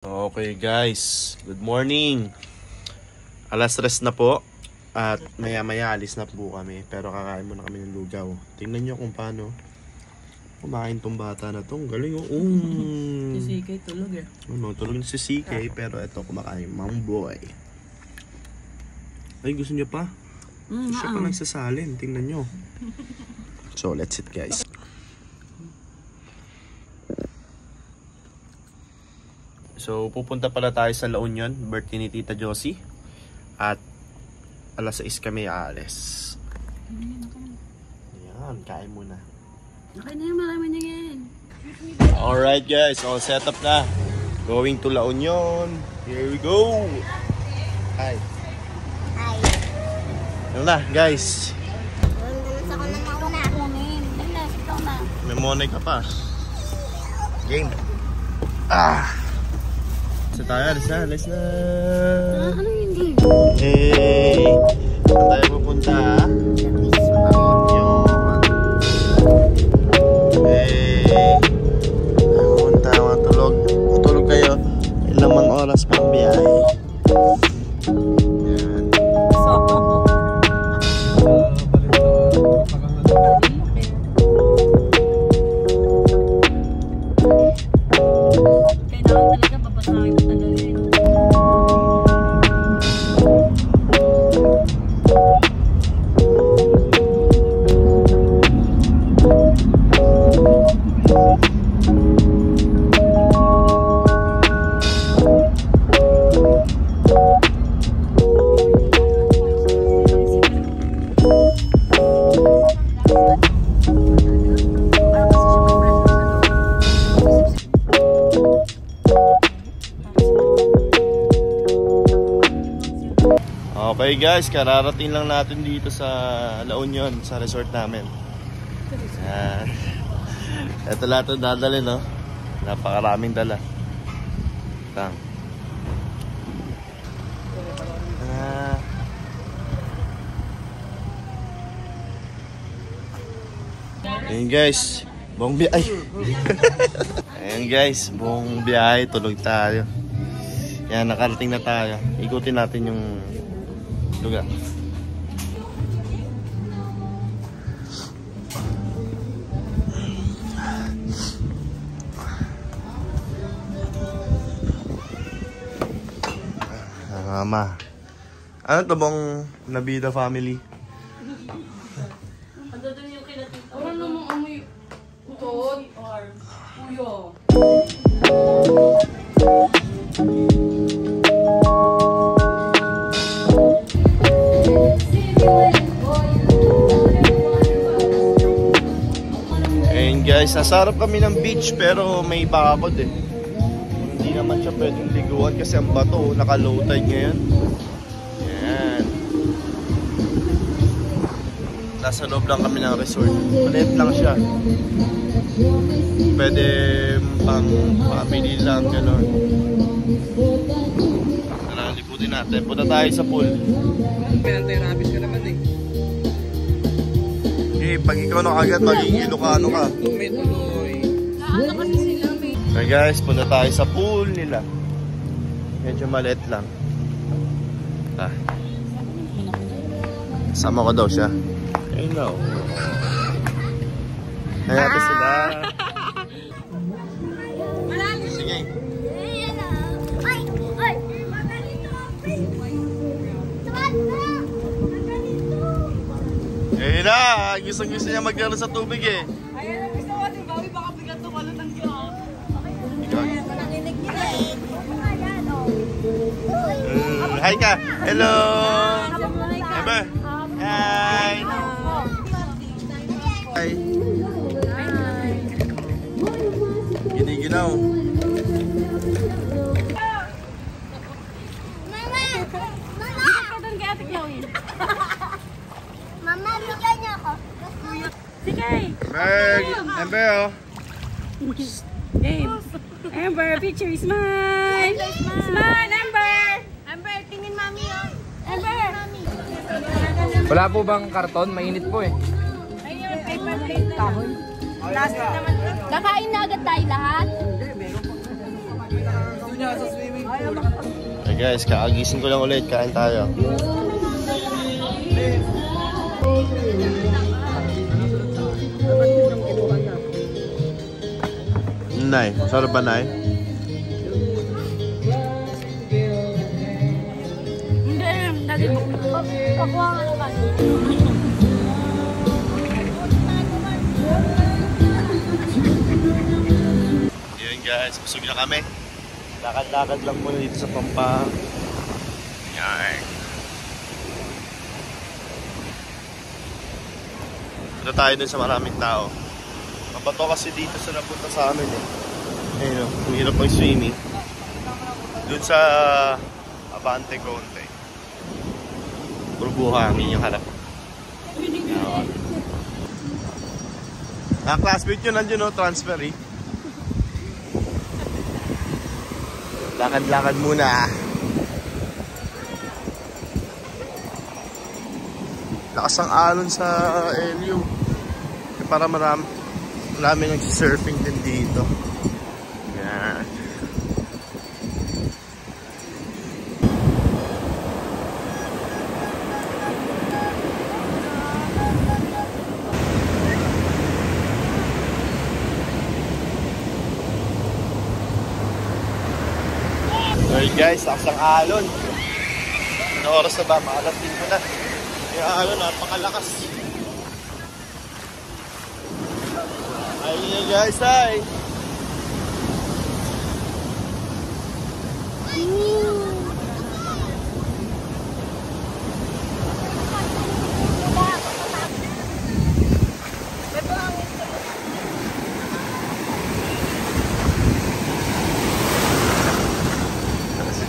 Okay guys, good morning. Alas 3 na po. At maya maya alis na po kami. Pero kakain muna kami ng lugaw. Tingnan nyo kung paano kumain tong bata na tong. Galing oh. Si CK tulog eh. Ano, tulog na si CK. Pero ito kumakain, Mamboy. Ay, gusto nyo pa? Siya pa nagsasalin. Tingnan nyo. So, let's eat guys. So, pupunta pala tayo sa La Union, birthday ni Tita Josie. At alas 6 kami aalis. Ayan, kain muna. Okay na yun, marami na yan. Alright guys, all set up na. Going to La Union. Here we go. Hi. Hi. Ano na guys? Nasa ko na nauna. May monay ka pa. Game. Tayo, alis na. Ano hindi? Hey! Saan tayo pupunta? Yun. Hey! Pupunta, matulog. Matulog kayo. Ilang mga oras pang biyahe. Yan. Kailangan talaga babasahin mo talaga yun. Okay guys, kararating lang natin dito sa La Union, sa resort namin. Yan. Ito lahat ang dadalhin, no? Napakaraming dala. Tang. Ayan guys, buong biyahe. Ayan guys, buong biyahe, tulog tayo. Yan, nakarating na tayo. Ikutin natin yung lugar. Mama. Ano to bang Nabida family? Ano doon yung kinatita? Wala namang amoy utod or puyo. Ayun guys, nasarap kami ng beach pero may bakod eh. Hindi naman siya pwedeng liguan kasi ang bato naka-low tide ngayon. Yan. Nasa loob lang kami ng resort. Maliit lang siya. Pwede pang family lang gano'n. Tara, liputin natin. Punta tayo sa pool. Anti-rabies ka naman eh. Eh, pag ikaw na agad, maging Ilocano ka. Tuloy. Ano kasi sila may? Okay guys, punta tayo sa pool nila. Medyo maliit lang. Sama ko daw siya. I know. Kaya ito sila. Sige. Ay! Ay! Magalito! Eh na, gusto niya maglaro sa tubig eh. Ayan ang gusto ko, di ba? Baka biglang tumalo ng giyok. Nanginig nila eh. Hi ka. Hello. Ember. Hi. Hi. Giniginaw. Mama! Mama! Dito ka doon kay Ate Chloe. Mama, bigyan niyo ako. Sige! Ember oh. Game! Amber, picture, smile! Smile, Amber! Amber, tingin mami yun! Amber! Wala po bang karton? Mainit po eh. Ayun, paper plate na lang. Plastic naman. Kakain na agad tayo lahat. niya sa swimming pool. Hey guys, kaagising ko lang ulit. Kain tayo. Nay, sarap ba, Nay? Hindi, dali mo. Pakuha nga naman. Yun guys, busog na kami. Lakad-lakad lang muna dito sa Pampang. Yan. Punta tayo dun sa maraming tao. Mabato kasi dito sa napunta sa amin eh. Ayun o, ang hirap mag-swimming. Dun sa Abante Conte. Puro buhangin yung harap. Yan. Classmate yun, nandiyon o, transfer eh. Lakad-lakad muna. Lakas ang alon sa LU. Para marami nagsisurfing din dito. Yan. Alright guys, lakas ang alon. Ano oras na ba? Maalas din ko na. Yung alon, napakalakas. Ayun guys, hi!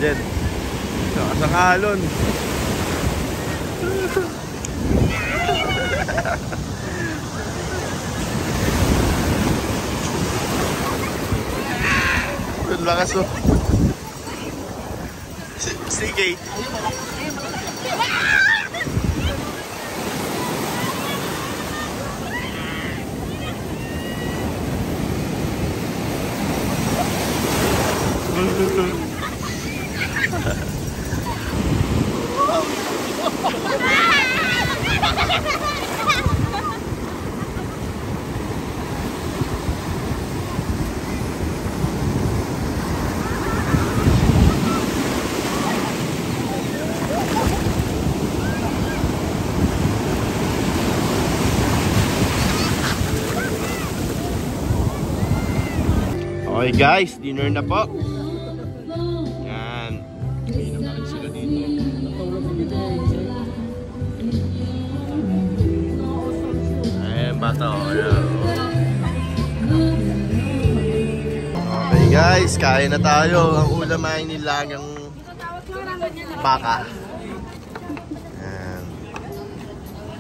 Jen, lakas ang alon. Ang lakas o. Sige. Okay guys, dinner na po. Yan. Hindi na rin sila dito. Ayan, bata o. Okay guys, kain na tayo. Ang ulam ay nilagang baka. Yan.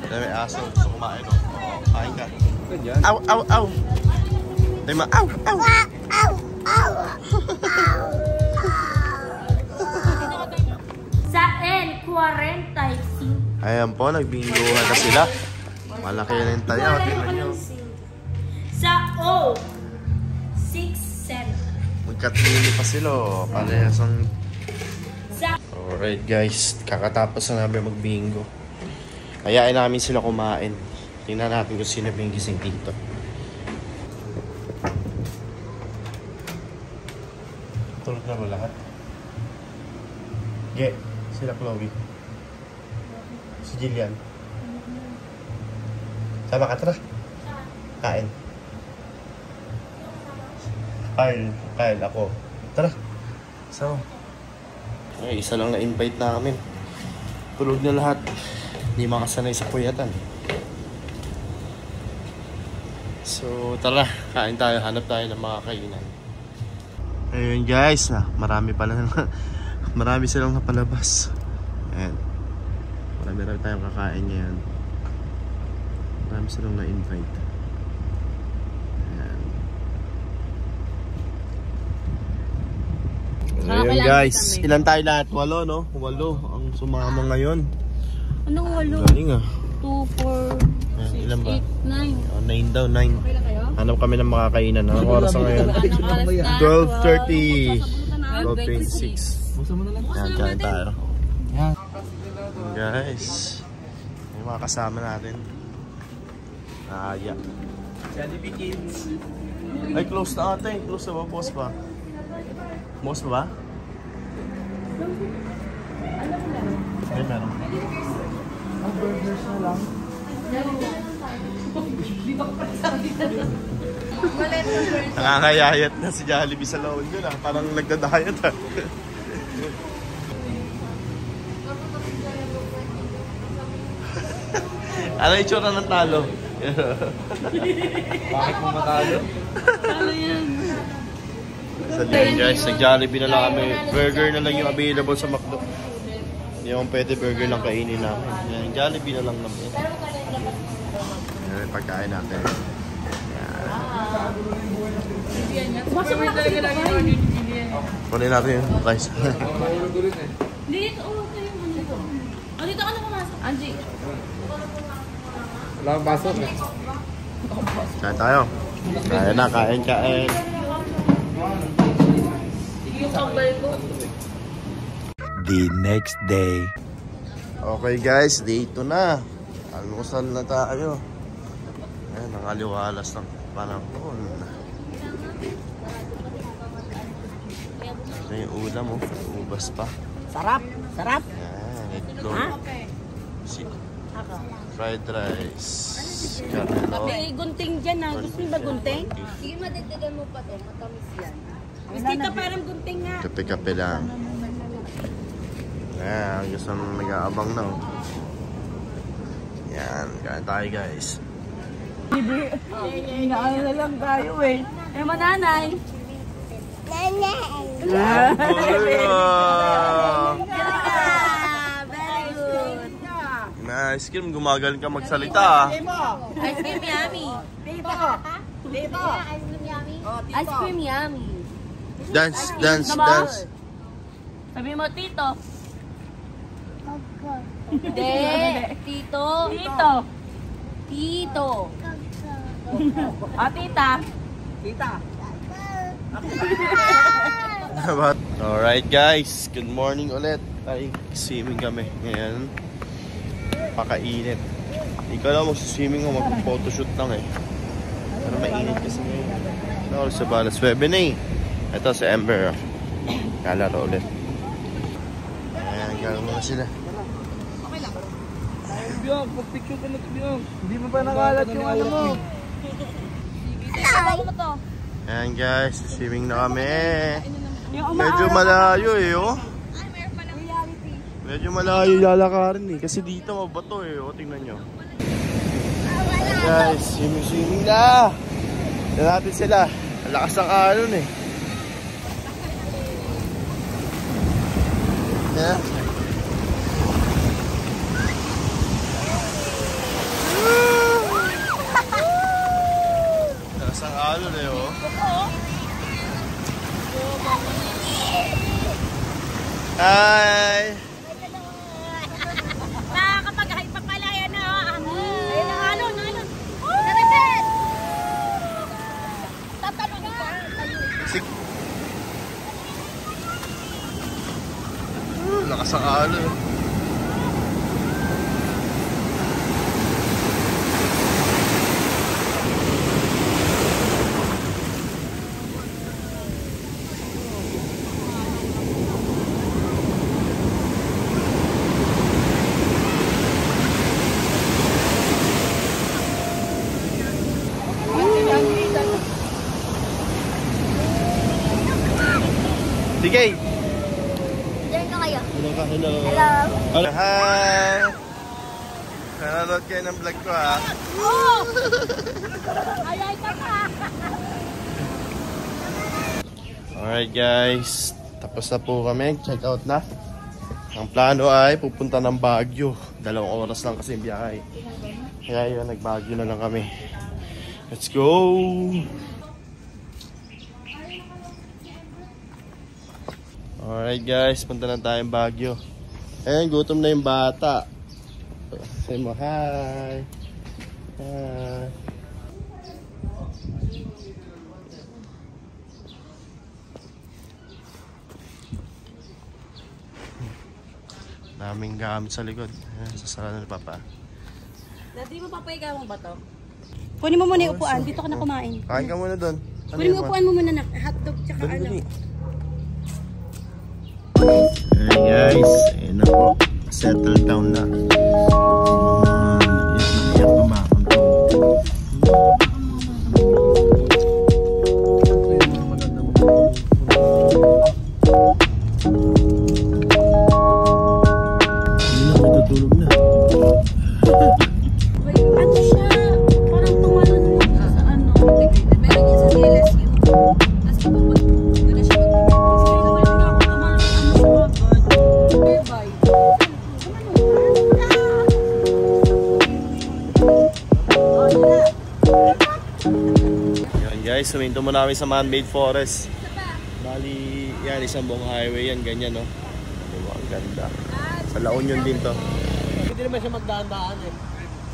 May aso gusto kumain o. Kain ka. Aw, aw, aw. Ay ma, aw, aw. Sa N45. Ayan po, nagbinguhan na sila. Malaki na yung tayo. Tingnan nyo. Sa O67. Magkatili pa sila. Parehas ang... Sa Alright guys, kakatapos na namin magbingo. Ayain namin sila kumain. Tingnan natin kung sino yung gising dito. Tulog na ba lahat? Ge, sila Chloe. Si Jillian. Sama ka, tara. Kain. Kyle, ako. Tara. So, ay, isa lang na-invite namin. Tulog na lahat. Hindi makasanay sa puyatan. So, tara. Kain tayo. Hanap tayo ng mga kainan. Ayun guys, marami pala. Marami silang napalabas. Ayan. Marami tayong kakain ngayon. Marami silang na-invite. Ayan. Ayun guys, ilan tayo lahat? 8, no? 8 ang sumama ngayon. Anong 8? Galing ah. 2, 4, Ayan, ilan ba? 8, 9. 9 daw, 9. Okay lang kayo? Hanap kami ng makakainan. Anong oras na ngayon? 12:30. 12.26. Busa mo na lang. Yan, kain tayo. Yan. Guys, yung mga kasama natin. Yeah. Jollibee Kids. Ay, close na ate. Close na ba? Boss pa? Boss pa ba? Ay, meron. Ang burgers na lang. Nakakayayat na si Jollibee sa laon yun ah. Parang nagda-diet ah. Ano yung tsura ng talo? Bakit mo matalo? Sa din guys, nag-Jollibee na lang kami. Burger na lang yung available sa McDo. Hindi naman pwede burger lang kainin namin. Yan, Jollibee na lang namin. Yan yung pagkain natin. Kunin natin yung price. Mahulog ulit eh. Dito, dito. Oh, dito ka na pumasok. Angie. Wala kang pasok eh. Kain tayo. Kain na, kain. Yung kambal ko. The next day. Okay guys, dito na. Almusal na tayo. Ayan, ang aliwalas ng panahon. Ito yung ulam mo, ubas pa. Sarap, sarap. Ayan, itlog. Fried rice. Carlo. May gunting dyan ha. Gusto mo ba gunting? Sige, madagdagan mo pa to. Matamis yan. Gusto ka parang gunting nga. Kape-kape lang. Ayan, gusto nang nag-aabang na. Yan, kain tayo guys. Inaano na lang tayo eh. Eh, mananay. Very good. Na ice cream, gumagaling ka magsalita. Ice cream yummy. Ice cream yummy. Dance. Sabi mo, Tito. Hindi. Tito. Tito. Tita. Alright guys, good morning ulit. Ay, swimming kami ngayon. Pakainit. Ikaw lang mag-swimming o mag-photoshoot lang eh. Pero mainit kasi ngayon. Oras sa balas 9 na eh. Ito si Ember. Kalaro ulit. Ayan, gano'n muna sila. Biyong, pag-picture ka na ito, Biyong. Hindi mo pa nakalat yung ano mo. Ayan guys, swimming na kami. Medyo malayo eh, oh. Medyo malayo lalakarin eh. Kasi dito mabato eh, oh. Tingnan nyo. Ayan guys, swimming na. Tignan natin sila. Ang lakas ng alon eh. Yeah. Lakas ng alon eh, oh. Hi! Nakakapag-hay pa pala yan na. Ayun ang alon. Naripet! Tatanong pa. Lakas ang alon. Sige! Diyan ka kayo. Hello. Hello. Hi! Nanonood kayo ng vlog ko ha. Ayay ka pa. Alright guys, tapos na po kami. Check out na. Ang plano ay pupunta ng Baguio. 2 oras lang kasi yung biyahe. Kaya yun, nag-Baguio na lang kami. Let's go! Alright guys, punta na tayong Baguio. Ayan, gutom na yung bata. Say mo hi. Hi. Daming gamit sa likod. Sasara na ni Papa. Dati mo papahiga mo ba to? Kunin mo muna yung upuan. Dito ka na kumain. Kain ka muna doon. Kunin mo upuan mo muna na hotdog tsaka ano. Hey guys, ayun na po. Settle down na. Iyak kumakon to. Hindi na matutulog na. Ano siya? Parang tumalon mo sa ano. Meron niya sa DLS yun. Tapos kapag doon na siya Yan guys, suminto mo namin sa man-made forest. Bali, yan, isang buong highway yan, ganyan no. Diba, ang ganda. Sa La Union din to. Hindi naman siya magdaan-daan eh.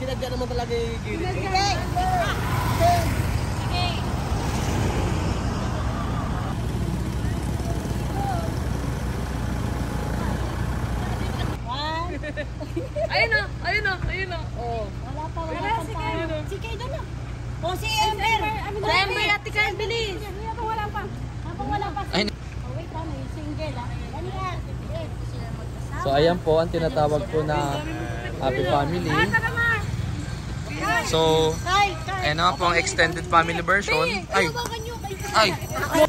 Sinadya naman talaga yung gilid. Ayun na, ayun na, ayun na. Wala pa. Si Kay doon na. O si Ember. Ember, ate Kay, bilis. Habang wala pa. Habang wala pa. Ay. Oh, wait lang, yung single ah. Ano ka? Sila magkasama. So ayan po ang tinatawag po na happy family. So, ayan naman po ang extended family version. Ay!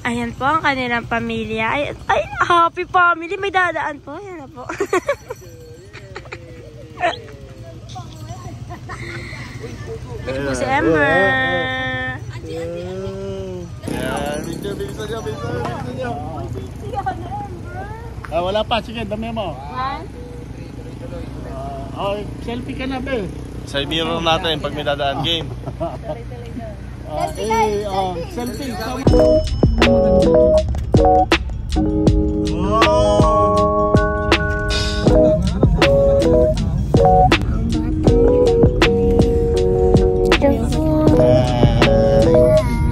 Ayan po ang kanilang pamilya. Ay, happy family. May dadaan po. Ayan na po. Ito po si Ember. Yan, bilisan niyo. Wala pa, sige, dami mo. Selfie ka na be. Sa mirror natin pag may dadaan game. Selfie.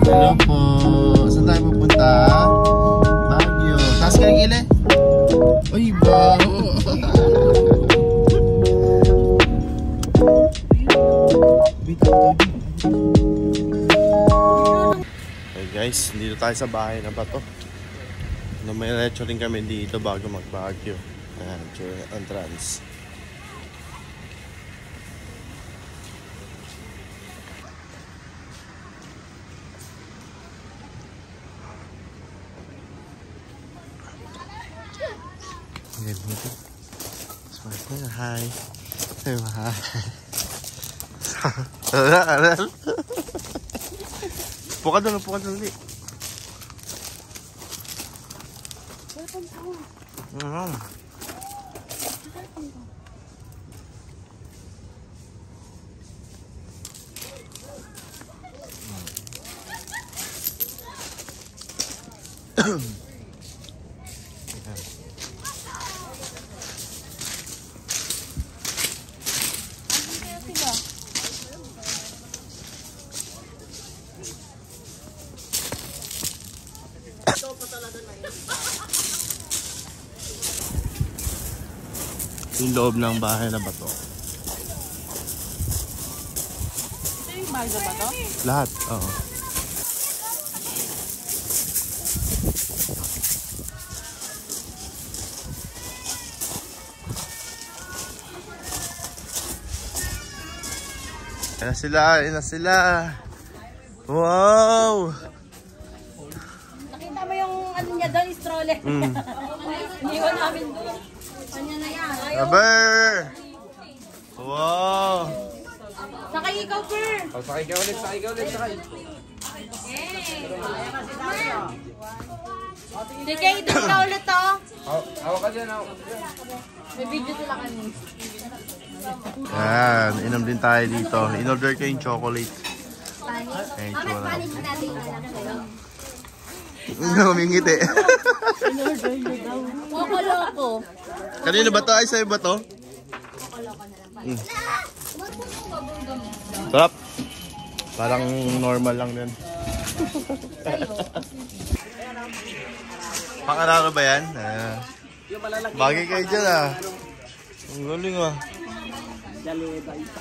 Hello po. Saan tayo pupunta? Baguio. Taas ka ng gili? Uy, wow. Hey guys, dito tayo sa bahay na bato. May lecture rin kami dito bago mag-Baguio. Ayan, entrance. Ayan dito. Smart na. Hi. Say hi. Aral. Puka doon ulit. Yung loob ng bahay na bato. Yung bahay na ba to? Lahat, oo. Ayan na sila. Wow! Nakita mo yung ano niya doon, stroller. Iniwan namin doon. Kanya na yan. Aber! Wow! Sakay ikaw, Per. Sakay ka ulit. Si Kay, doon ka ulit to. Hawak ka dyan. May video sila kanina. Yan, inom din tayo dito. In-order ko yung chocolate. Ayun, chocolate. Humingiti. Loko-loko. Kanino ba to? Ay, sa'yo ba to? Sarap. Parang normal lang din. Pang-araro ba yan? Bagay kayo dyan ah. Ang galing ah.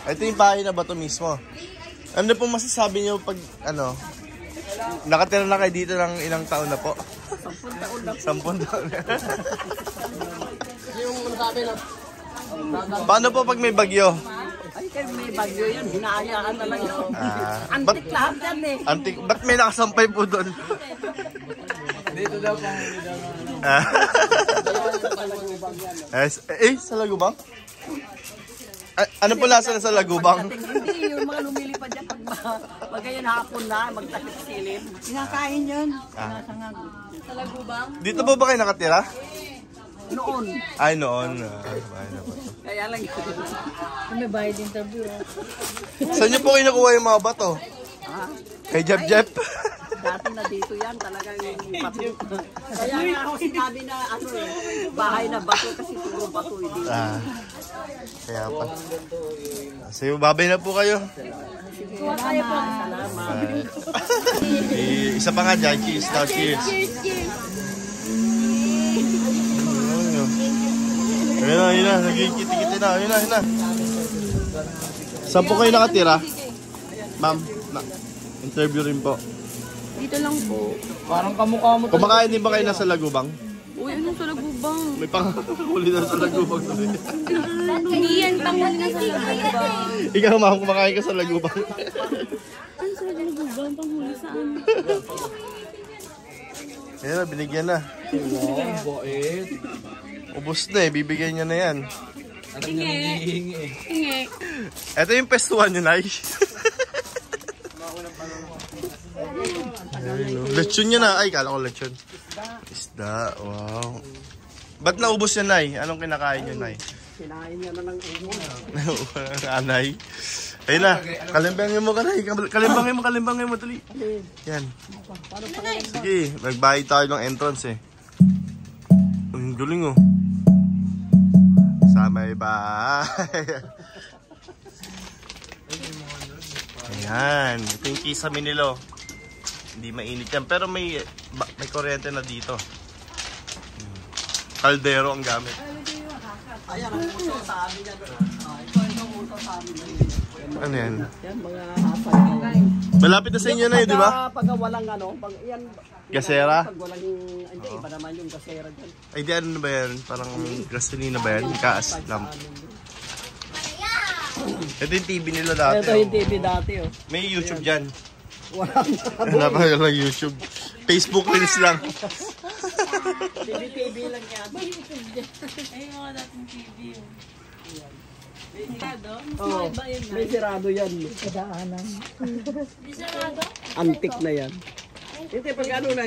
Ito yung bahay na ba ito mismo? Ano po masasabi niyo pag ano? Nakatira na kayo dito ng ilang taon na po? 10 taon na. 10 taon na. Yung sabi na, Paano po pag may bagyo? ay kayo may bagyo yan, hinahayaan talaga. Ba't, Antik lahat yan eh. antik, ba't may nakasampay po doon? Dito daw pang Sa Lagubang? Ano po lasa na sa Lagubang? Hindi, yung mga lumilipad dyan pag ganyan hapon na, magtakip silid. Kinakain yun. Sinasangag. Sa Lagubang. Dito po ba kayo nakatira? Noon. Ay, noon. Kaya lang yun. May bayad interview. Saan niyo po kayo nakuha yung mga bato? Ha? Kay Jeb Jeb? Dati na dito yan, talagang bato. Kaya nga ako sinabi na ano eh, bahay na bato kasi puro bato eh dito. Kaya pa. So, babay na po kayo. Salamat. Isa pa nga dyan. Cheers now. Cheers. Ayun na. Nagkikiti-kiti na. Ayun na. Saan po kayo nakatira? Ma'am, interview rin po. Dito lang po. parang kamukha mo. Kumakain din ba kayo nasa Lagubang? Uy, anong sa Lagubang? May panghuli na sa Lagubang. Hindi yan panghuli na sa Lagubang. Ikaw ma'am, kumakain ka sa Lagubang. Ano sa Lagubang? Panghuli saan? Ayun na, binigyan na. Wow, boet. Ubus na eh, bibigyan niya na yan. Alam niya nanghihingi eh. Hingi. Ito yung pestuan niyo, Nay. Lechon niya na. Ay, kala ko lechon. Isda, wow. Ba't naubos yan, Nay? Anong kinakain niyo, Nay? Kinain niya na ng umo. Anay. Ayun na, kalimbangin mo ka, Nay. Kalimbangin mo, tuloy. Yan. Sige, magbayad tayo ng entrance eh. Ang galing oh. Sa may bahay. Ayan, ito yung Kisame Nilo. Hindi mainit yan, pero may kuryente na dito. Kaldero ang gamit. Ayan ang uso sa amin yan. Ito yung uso sa amin. Ano yan? Yan, mga asal. Malapit na sa inyo na yun, di ba? Pag walang ano, pag yan. Gasera? Pag walang, hindi, iba naman yung gasera dyan. Ay, di ano ba yan? Parang gasolina ba yan? Kaas lamp. Ito yung TV nila dati. Ito yung TV dati oh. May YouTube dyan. Walang Napakala lang YouTube. Facebook Reels lang. TV lang yan. Ay, mga dating TV yun. Oo, may sirado yan. Kadaanan. Antik na yan. Hindi, pag ano na,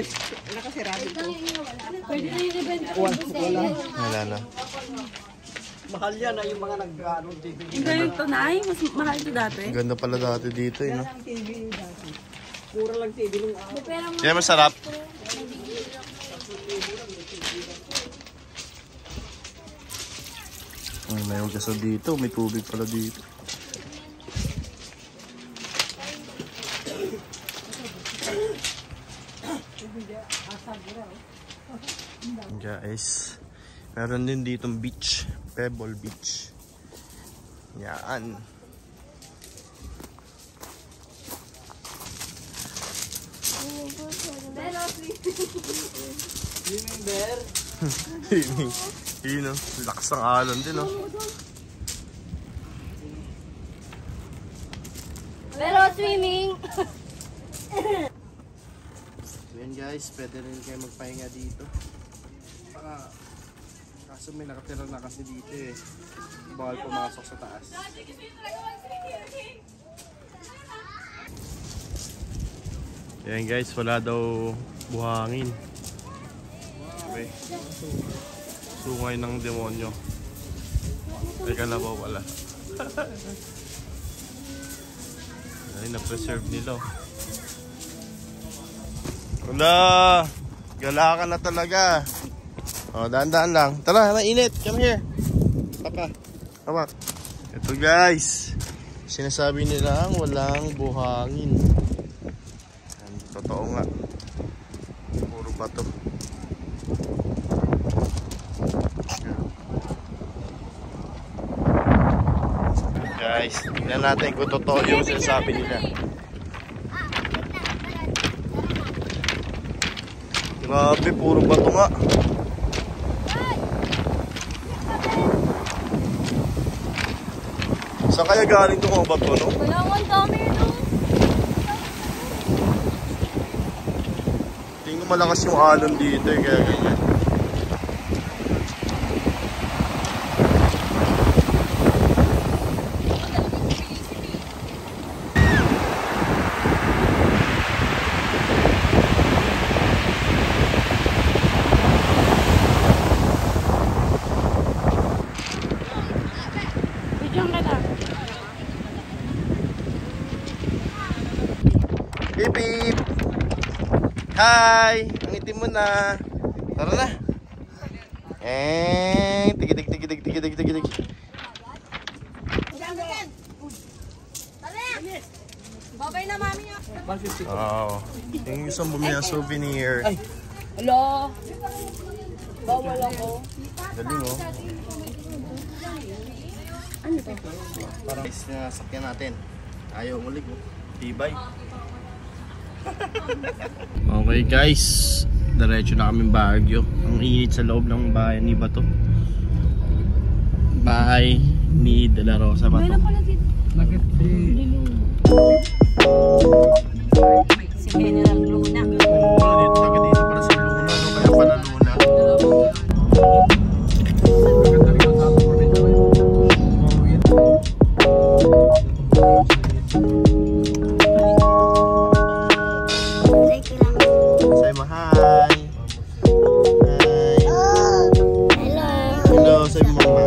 nakasirado ito. Pwede na yung event. Wala. Wala na. Mahal yan na yung mga nag-ano TV. Hindi yung tunay. Mas mahal ito dati. Ang ganda pala dati dito eh, no? TV dati. Pura lang TV nung araw. Yan masarap. Ay, may ugasan dito. May tubig pala dito. Guys, meron din ditong beach. Pebble Beach. Yan. Swimming bear. Yun o, lakas ng alon din o. Pero swimming. So yan guys, pwede rin kayo magpahinga dito. Kaso may nakatira na kasi dito eh. Bawal pumasok sa taas. Yan guys, wala daw buhangin. Okay. Sungay ng demonyo. Teka na ba wala? Ay, na-preserve nila. Wala! Gala ka na talaga. O, daan-daan lang. Tara, mainit. Come here. Papa. Tama. Ito guys. Sinasabi nila walang buhangin. Yan, totoo nga. Puro bato. Guys, tingnan natin kung totoo yung sinasabi nila. Grabe, puro bato nga. Saan kaya galing itong mga bato, no? Wala nga, ang dami, no? Tingnan ko malakas yung alon dito eh, kaya ganyan. Beep beep! Hi! Ang itim mo na. Tara na. Tigig. Babay na, mami niya. Wow. Yung isang bumili ng souvenir. Hello. Bawal ako. Galing oh. Ano to? Parang sinasakyan natin. Ayaw ulig oh. Tibay. Okay guys, diretso na kami Baguio. Ang init sa loob ng bahay ni Bato. Bahay ni De La Rosa Bato. Si General Luna. Dito para sa Luna, no? Kaya pala Luna. Say mo hi. Hello, say mo mama.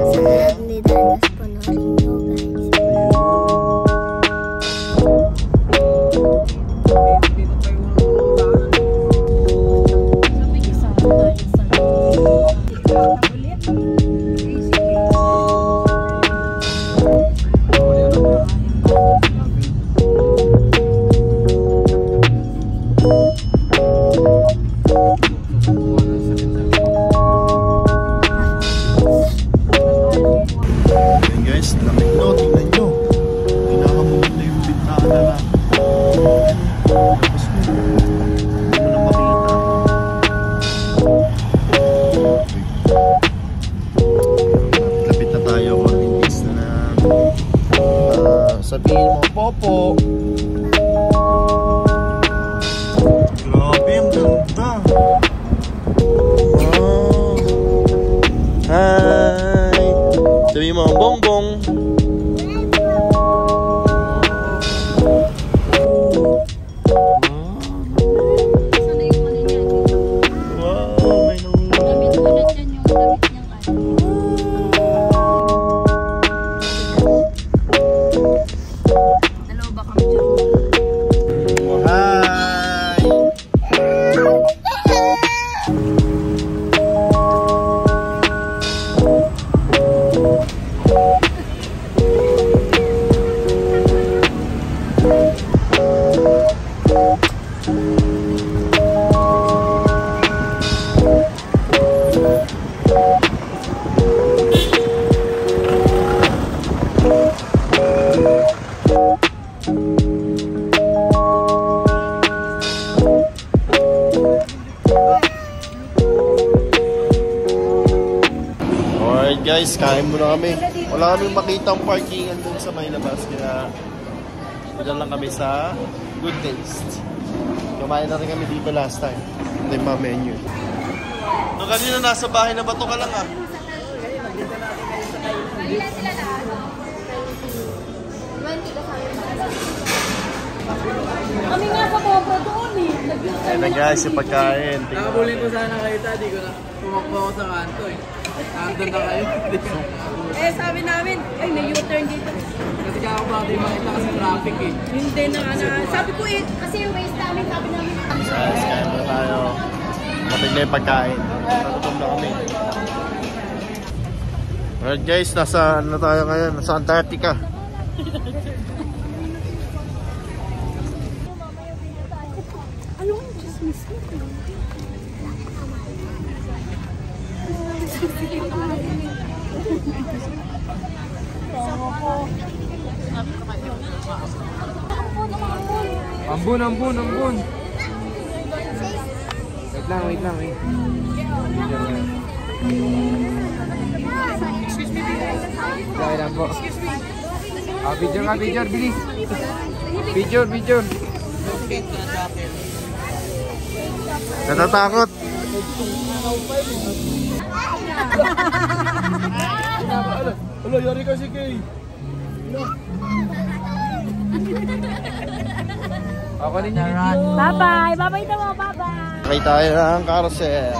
Ayan guys, lamig no, tingnan nyo. Pinakamulot na yung bintana na. Tapos hindi mo na makita. Lapit na tayo, konting days na sabihin mo, Popo. Grabe, ang ganda. Wow. Hi. Sabihin mo, bongbong. Sana yung ano niya. Wow, may nung... Damit ulit yan yung damit niyang ano. Hello, baka mo dyan. Hi! Alright guys, kain muna kami. Wala kaming makita ang parkingan dun sa may labas. Kaya dito lang kami sa Good Taste. Kumain na rin kami dito last time. Ito yung mga menu. No, kanina nasa bahay na Bato ka lang ah. Kami nga sa Cobra doon eh. Ayan na guys, yung pagkain. Nakabulin ko sana kayo, Tadi, ko na pumakbo ako sa kanto eh. Nandun na kayo. Eh, sabi namin, ay, may U-turn dito. Kasi kako ba di makita kasi traffic eh. Hindi na nga na. Sabi ko eh, kasi yung waste namin, sabi namin. Guys, kain muna tayo. Kapag na yung pagkain. Nagutom na kami. Alright guys, nasa ano tayo ngayon? Nasa Antarctica. Ambon. Wait lang. Okay lang po. Picture, bilis. Picture. Natatakot. Hello, yari kasi kay. Ako rin yung Bye-bye. Bye-bye na mo. Bye-bye. Sakay tayo ng carousel.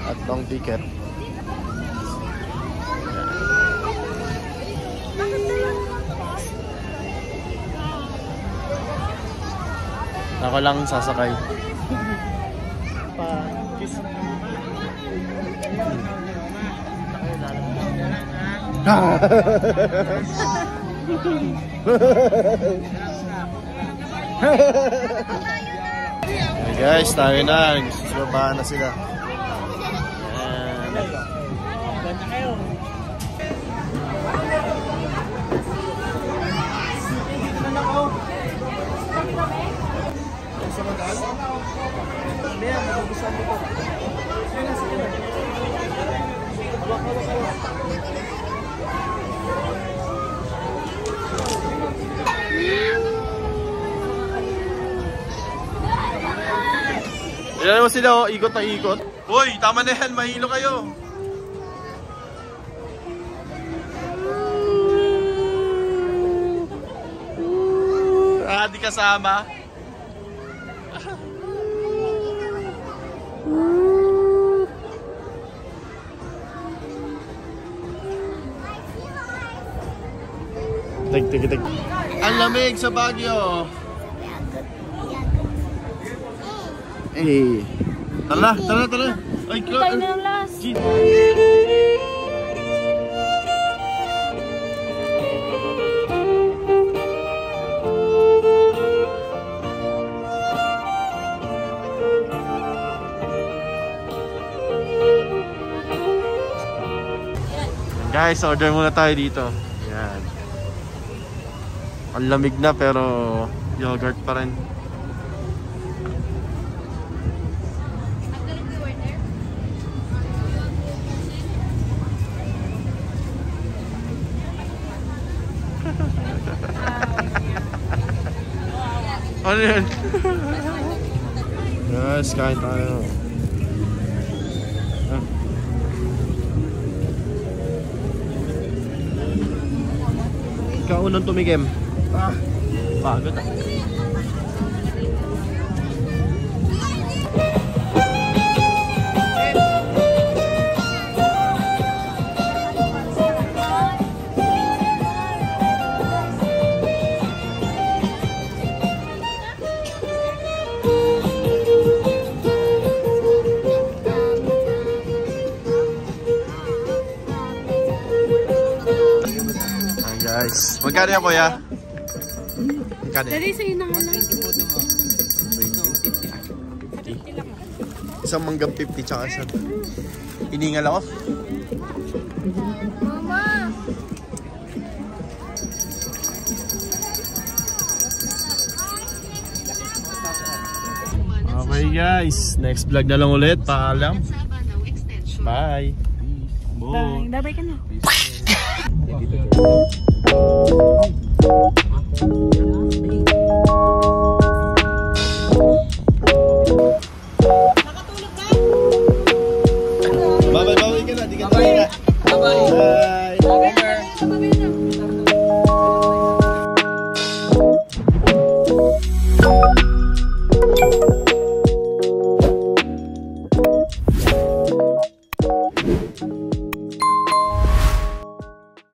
At long ticket. Ako lang sasakay. Hey guys, tayo na. Susubaba na sila. Ilan mo sila, ikot na ikot. Uy, tama na yan, mahilo kayo. Di kasama. Tig. Ang lamig sa Baguio. Eh. Tara. Ay, Tayo na ng last. Guys, order muna tayo dito. Yan. Ang lamig na pero yogurt pa rin. Ano yan? Yes, kain tayo. Ikaw unang tumikim. Pagod ah. Guys, magkano yan kuya? Magkano yan? Dali sa'yo na nga lang. 50. Isang manggang 50 tsaka isang hiningal ako. Mama! Okay guys, next vlog na lang ulit. Paalam. Bye. Bye. Bye-bye ka na. Bye-bye ka na. Di ka na. Bye. Bye-bye na.